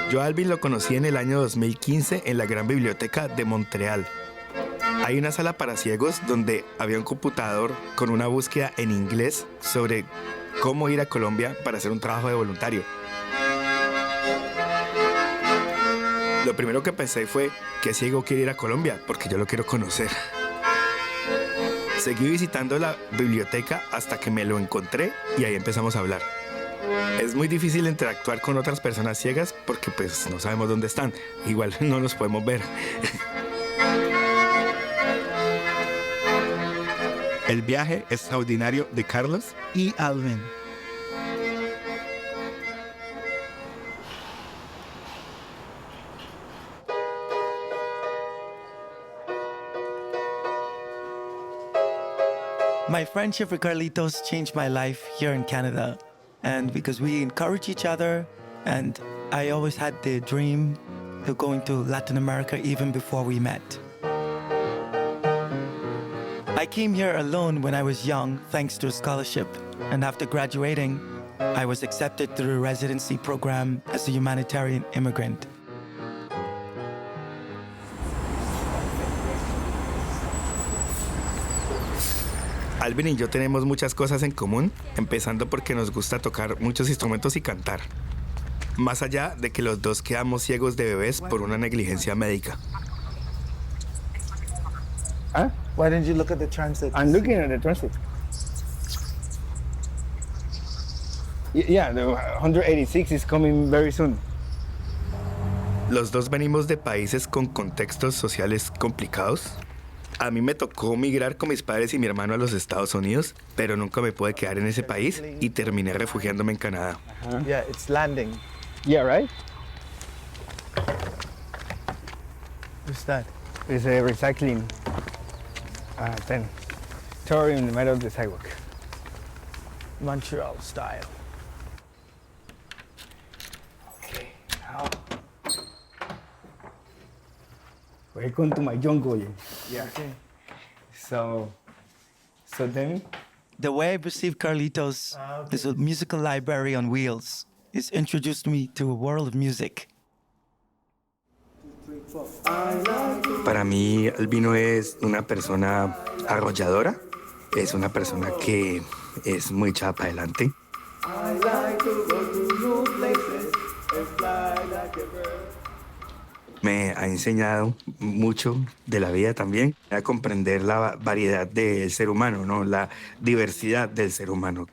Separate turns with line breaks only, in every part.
Yo a Alvin lo conocí en el año 2015 en la Gran Biblioteca de Montreal. Hay una sala para ciegos donde había un computador con una búsqueda en inglés sobre cómo ir a Colombia para hacer un trabajo de voluntario. Lo primero que pensé fue, ¿qué ciego quiere ir a Colombia? Porque yo lo quiero conocer. Seguí visitando la biblioteca hasta que me lo encontré y ahí empezamos a hablar. Es muy difícil interactuar con otras personas ciegas porque pues no sabemos dónde están. Igual no los podemos ver.
El viaje extraordinario de Carlos
y Alvin. My friendship with Carlitos changed my life here in Canada. And because we encourage each other, and I always had the dream of going to Latin America even before we met. I came here alone when I was young, thanks to a scholarship. And after graduating, I was accepted through a residency program as a humanitarian immigrant.
Alvin y yo tenemos muchas cosas en común, empezando porque nos gusta tocar muchos instrumentos y cantar. Más allá de que los dos quedamos ciegos de bebés por una negligencia médica.
Huh?
Why didn't you look at the transit?
I'm looking at the transit. Yeah, the 186 is coming very soon.
Los dos venimos de países con contextos sociales complicados. A mí me tocó migrar con mis padres y mi hermano a los Estados Unidos, pero nunca me pude quedar en ese país y terminé refugiándome en Canadá.
Yeah, it's landing.
Yeah, right?
What's that?
It's a recycling thing. Throw in the middle of the sidewalk.
Montreal style.
Okay, now. Welcome to my jungle. Yeah.
Okay.
So then
The way I perceive Carlitos is a musical library on wheels. It's introduced me to a world of music.
Para mí, Albino es una persona arrolladora, es una persona que es muy echada para adelante. Me ha enseñado mucho de la vida también, a comprender la variedad del ser humano, ¿no? La diversidad del ser humano.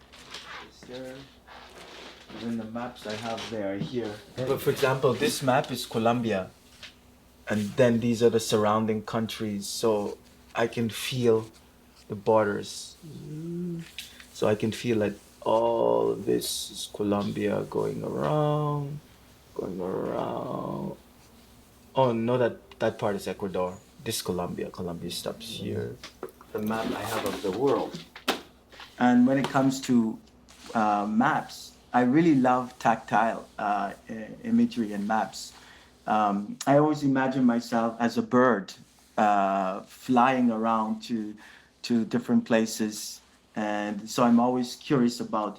Even the maps I have there are here. But for example, this map is Colombia, and then these are the surrounding countries, so I can feel the borders. So I can feel that all of this is Colombia going around. Oh no, that part is Ecuador. This is Colombia. Colombia stops here. The map I have of the world. And when it comes to maps, I really love tactile imagery and maps. I always imagine myself as a bird flying around to different places. And so I'm always curious about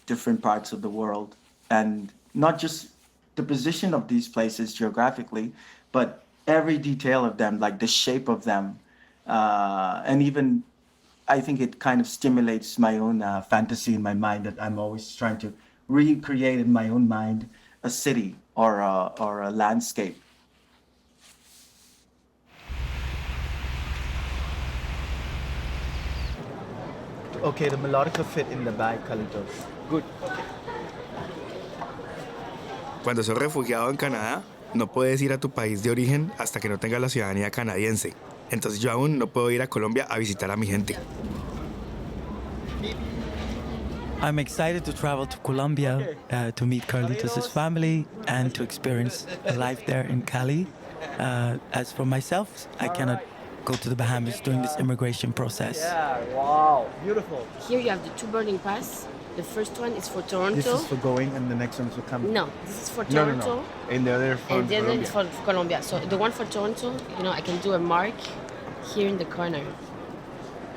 different parts of the world. And not just the position of these places geographically, but every detail of them, like the shape of them. And even I think it kind of stimulates my own fantasy in my mind, that I'm always trying to recreate in my own mind a city or a landscape. Okay, the melodica fit in the bag, Carlitos.
good.
Cuando sos refugiado en Canadá, no puedes ir a tu país de origen hasta que no tengas la ciudadanía canadiense. Entonces yo aún no puedo ir a Colombia a visitar a mi gente.
I'm excited to travel to Colombia to meet Carlitos' family and to experience a life there in Cali. As for myself, I cannot go to the Bahamas during this immigration process.
Yeah, wow, beautiful.
Here you have the two boarding pass. The first one is for Toronto.
This is for going and the next one is for coming.
No, this is for
No,
Toronto.
no, no. And the other for
And the other
Colombia.
is for Colombia. So the one for Toronto, I can do a mark here in the corner.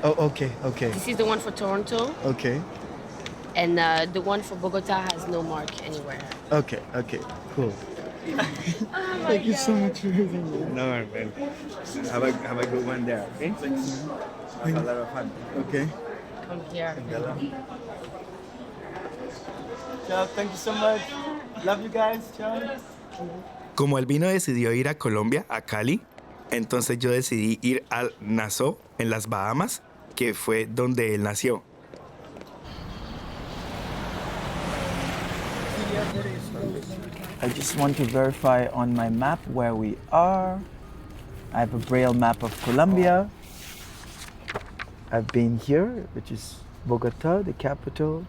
Oh, okay, okay,
This is the one for Toronto,
okay,
and the one for Bogota has no mark anywhere.
okay, okay, cool.
Thank you so much for everything. No, man. Have a good one there. Okay. Have a lot of fun.
Okay.
Come here.
Ciao, thank you so much. Love you guys. Ciao.
Como Albino decidió ir a Colombia, a Cali, entonces yo decidí ir al Nassau, en las Bahamas, que fue donde él nació.
I just want to verify on my map where we are. I have a braille map of Colombia. I've been here, which is Bogota, the capital.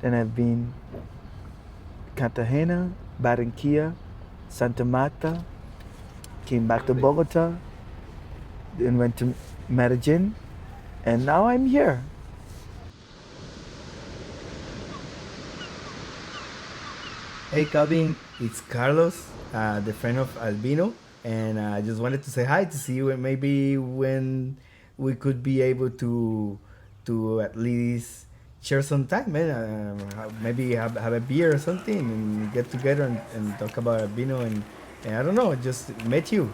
Then I've been Cartagena, Barranquilla, Santa Marta, came back to Bogota, then went to Medellin, and now I'm here.
Hey Calvin, it's Carlos, the friend of Albino, and I just wanted to say hi to see you, and maybe when we could be able to at least share some time, man. Maybe have a beer or something and get together and talk about Albino and I don't know, just met you.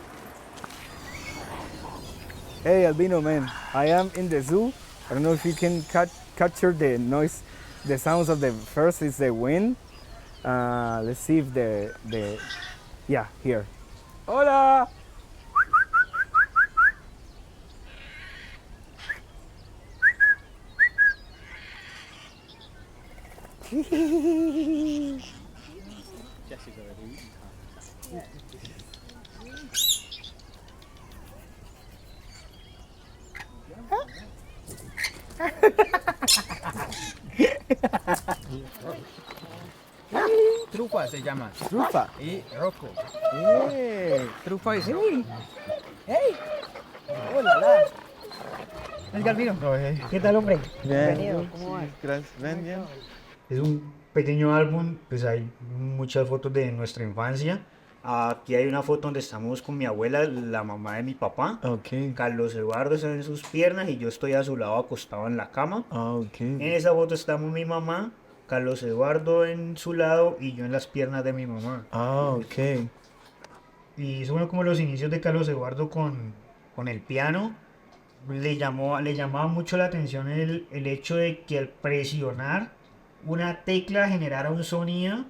Hey, Albino, man. I am in the zoo. I don't know if you can capture the noise, the sounds of the first is the wind. Let's see if yeah, here. Hola.
Trufa se llama.
Trufa.
Y Rocco.
Trufa is
El Galvino.
Oh,
¿Qué tal, hombre?
Bien. Gracias. Bien, bien.
Es un pequeño álbum, pues hay muchas fotos de nuestra infancia. Aquí hay una foto donde estamos con mi abuela, la mamá de mi papá.
Okay.
Carlos Eduardo está en sus piernas y yo estoy a su lado acostado en la cama.
Okay.
En esa foto estamos mi mamá, Carlos Eduardo en su lado y yo en las piernas de mi mamá.
Okay.
Y son como los inicios de Carlos Eduardo con el piano. Le llamaba mucho la atención el hecho de que al presionar una tecla generara un sonido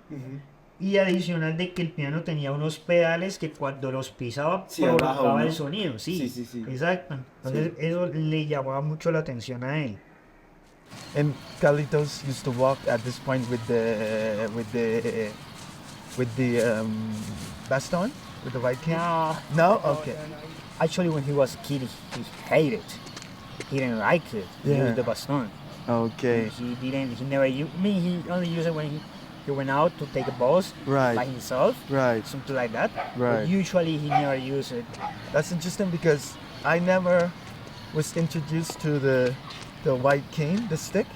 y adicional de que el piano tenía unos pedales que cuando los pisaba provocaba el sonido. Sí, exacto. Entonces eso le llamaba mucho la atención a él.
And Carlitos used to walk at this point with the baston, with the white cane. No. Okay.
Actually, when he was a kid, he hated it. He didn't like it. He
Yeah.
used the baston.
Okay.
He never used, he only used it when he went out to take a bus
Right.
by himself,
Right.
something like that.
Right.
But usually he never used it.
That's interesting because I never was introduced to the white cane, the stick,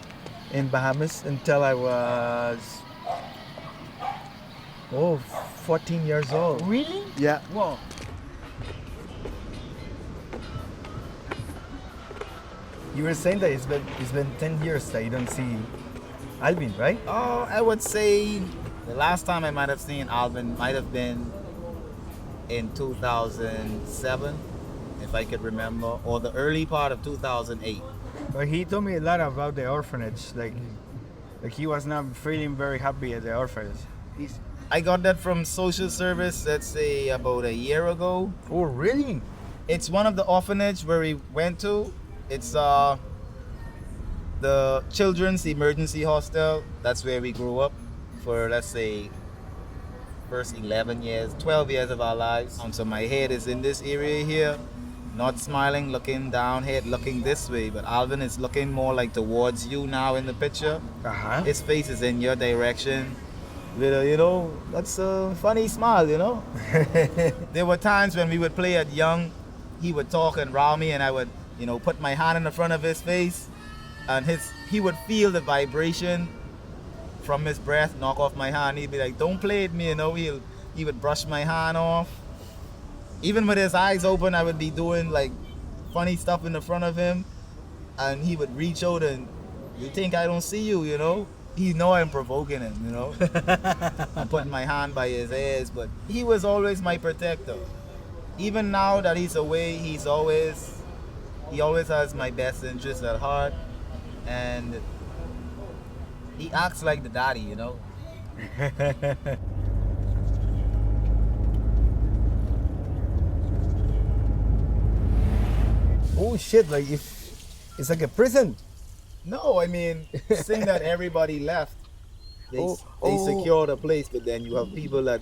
in Bahamas until I was 14 years old.
Really?
Yeah.
Wow.
You were saying that it's been 10 years that you don't see Alvin, right?
Oh, I would say the last time I might have seen Alvin might have been in 2007, if I could remember, or the early part of 2008.
But he told me a lot about the orphanage. Like he was not feeling very happy at the orphanage.
I got that from social service, let's say about a year ago.
Oh, really?
It's one of the orphanage where we went to. It's the Children's Emergency Hostel. That's where we grew up for, let's say, first 11 years, 12 years of our lives. So my head is in this area here, not smiling, looking down, head looking this way. But Alvin is looking more like towards you now in the picture.
Uh-huh.
His face is in your direction. With a, that's a funny smile, There were times when we would play at young, he would talk and row me and I would, put my hand in the front of his face and he would feel the vibration from his breath knock off my hand. He'd be like, don't play with me, he would brush my hand off. Even with his eyes open, I would be doing like funny stuff in the front of him. and he would reach out and you think I don't see you, you know? He know I'm provoking him, you know? I'm putting my hand by his ears, but he was always my protector. Even now that he's away, he always has my best interest at heart, and he acts like the daddy, you know?
Oh shit! Like it's like a prison.
No, I mean, seeing that everybody left, they secure the place, but then you have people that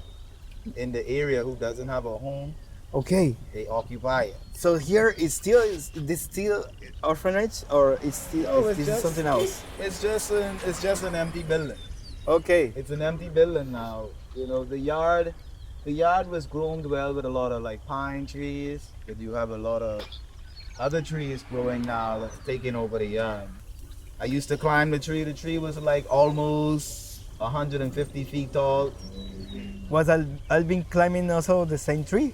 in the area who doesn't have a home,
Okay.
they occupy it.
So here is this still orphanage or it's still
No,
is this something else?
It's just an empty building.
Okay.
It's an empty building now. You know, the yard was groomed well with a lot of like pine trees, but you have a lot of other trees growing now that's taking over the yard. I used to climb the tree. The tree was like almost 150 feet tall.
Was Albin climbing also the same tree?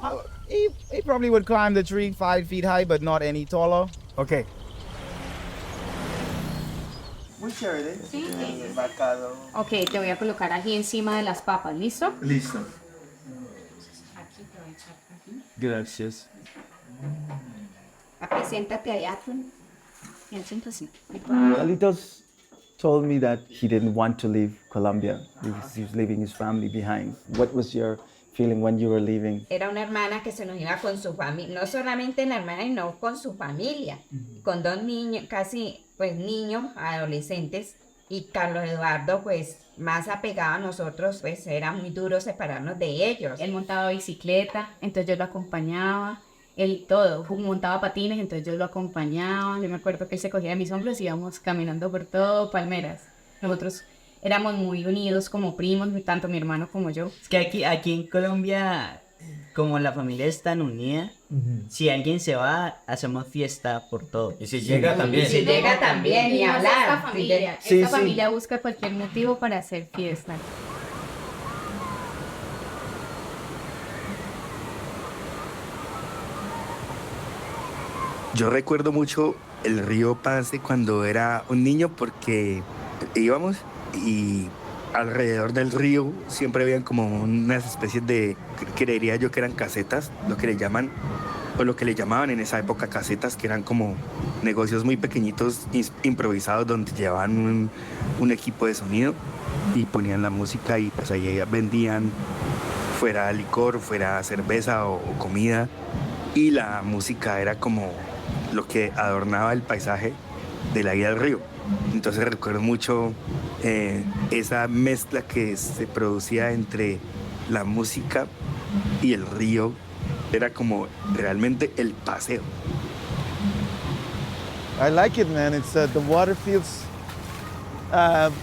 He probably would climb the tree 5 feet high, but not any taller.
Okay.
Ok, te voy a colocar aquí encima de las papas, ¿listo?
Listo.
Aquí te voy a echar aquí.
Gracias.
Aquí, siéntate allá, tú. Bien, siéntate.
Carlitos told me that he didn't want to leave Colombia because he was leaving his family behind. What was your feeling when you were leaving?
Era una hermana que se nos iba con su familia, no solamente la hermana, sino con su familia, con dos niños, casi pues niños, adolescentes, y Carlos Eduardo pues más apegado a nosotros, pues era muy duro separarnos de ellos.
Él montaba bicicleta, entonces yo lo acompañaba. Él todo, montaba patines, entonces yo lo acompañaba. Yo me acuerdo que él se cogía de mis hombros y íbamos caminando por todo Palmeras. Nosotros éramos muy unidos como primos, tanto mi hermano como yo.
Es que aquí en Colombia, como la familia es tan unida, si alguien se va, hacemos fiesta por todo.
Y si llega también.
Si llega también, ni hablar.
Esta familia,
Sí,
esta
sí.
familia busca cualquier motivo para hacer fiesta.
Yo recuerdo mucho el río Pance cuando era un niño porque íbamos y alrededor del río siempre habían como unas especies de, creería yo que eran casetas, lo que le llaman, o lo que le llamaban en esa época casetas, que eran como negocios muy pequeñitos, improvisados, donde llevaban un equipo de sonido y ponían la música y pues ahí vendían, fuera licor, fuera cerveza o comida, y la música era como lo que adornaba el paisaje de la vida del río. Entonces recuerdo mucho esa mezcla que se producía entre la música y el río. Era como realmente el paseo.
I like it, man. It's the water feels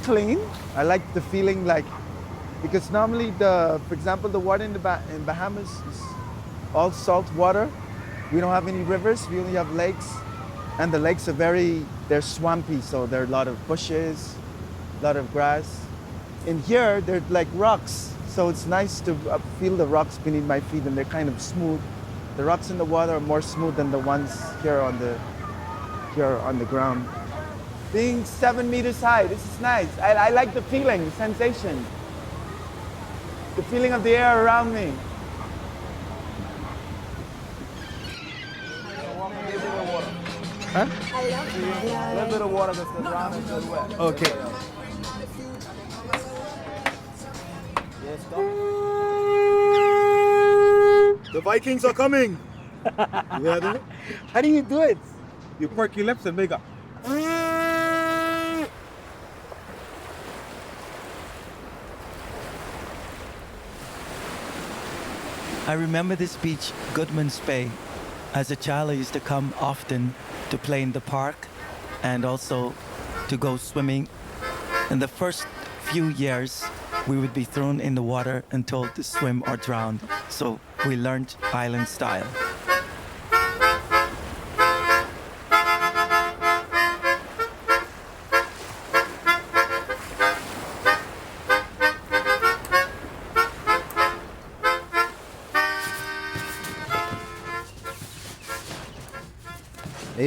clean. I like the feeling like, because normally for example, the water in Bahamas is all salt water. We don't have any rivers. We only have lakes, and the lakes are they're swampy. So there are a lot of bushes, a lot of grass. In here, they're like rocks. So it's nice to feel the rocks beneath my feet, and they're kind of smooth. The rocks in the water are more smooth than the ones here on the ground. Being 7 meters high, this is nice. I like the feeling, the sensation, the feeling of the air around me. Huh? A little bit of water that's the ground is still wet.
Okay.
Yes, the Vikings are coming. You hear that?
How do you do it?
You perk your lips and make a.
I remember this beach, Goodman's Bay. As a child, I used to come often to play in the park and also to go swimming. In the first few years, we would be thrown in the water and told to swim or drown. So we learned island style.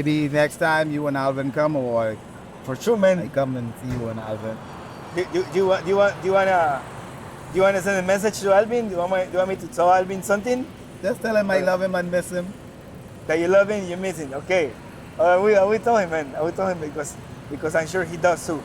maybe next time you and Alvin come, or
For sure, man.
I come and see you and Alvin.
Do you wanna send a message to Alvin? Do you want me to tell Alvin something?
Just tell him I love him and miss him.
That you love him, you miss him. Okay. I will tell him, man. I will tell him because I'm sure he does too.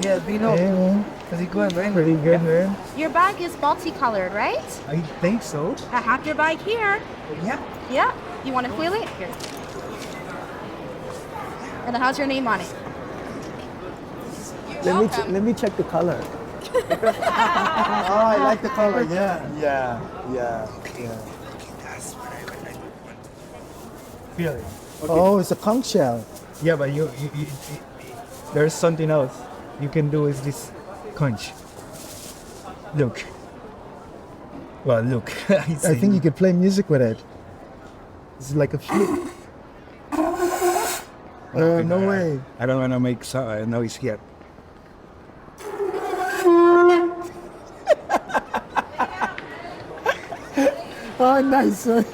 Yeah, Vino.
Hey, man.
How's it going, man?
Pretty good, man.
Your bag is multicolored, right?
I think so.
I have your bag here.
Yeah.
Yeah. You want to feel it? Here. And it has your name on it.
Let me check the color. Oh, I like the color. Yeah. Feel it. Okay.
Oh, it's a conch shell.
Yeah, but you there's something else you can do is this conch. Look. Well, look.
I think you could play music with it. It's like a flute. No way.
I don't want to make noise here.
Oh, nice one.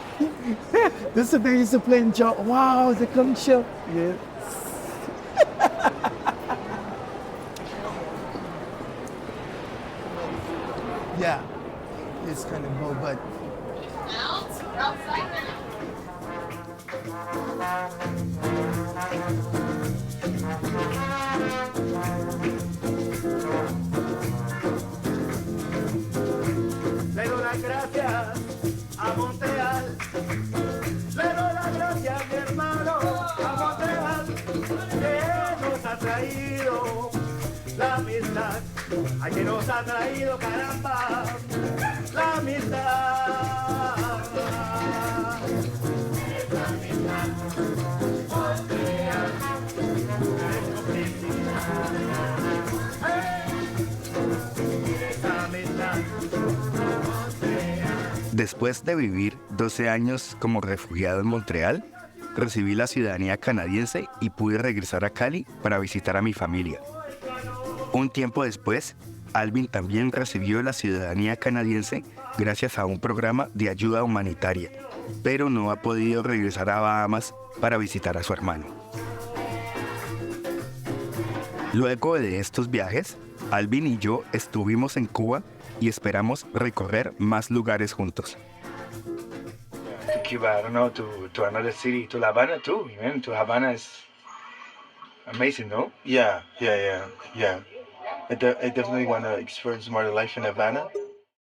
This is what they used to play in Joe. Wow, the conch shell. Yeah. Yeah, it's kind of low, but
Le doy las gracias a Montreal. Le doy las gracias, mi hermano, a Montreal, que nos ha traído la amistad. Ay, que nos ha traído, caramba, la amistad.
Después de vivir 12 años como refugiado en Montreal, recibí la ciudadanía canadiense y pude regresar a Cali para visitar a mi familia. Un tiempo después, Alvin también recibió la ciudadanía canadiense gracias a un programa de ayuda humanitaria, pero no ha podido regresar a Bahamas para visitar a su hermano. Luego de estos viajes, Alvin y yo estuvimos en Cuba y esperamos recorrer más lugares juntos.
To Cuba, I don't know, to another city, to La Habana too, man. To Havana is amazing, no?
Yeah. I definitely want to experience more life in Havana.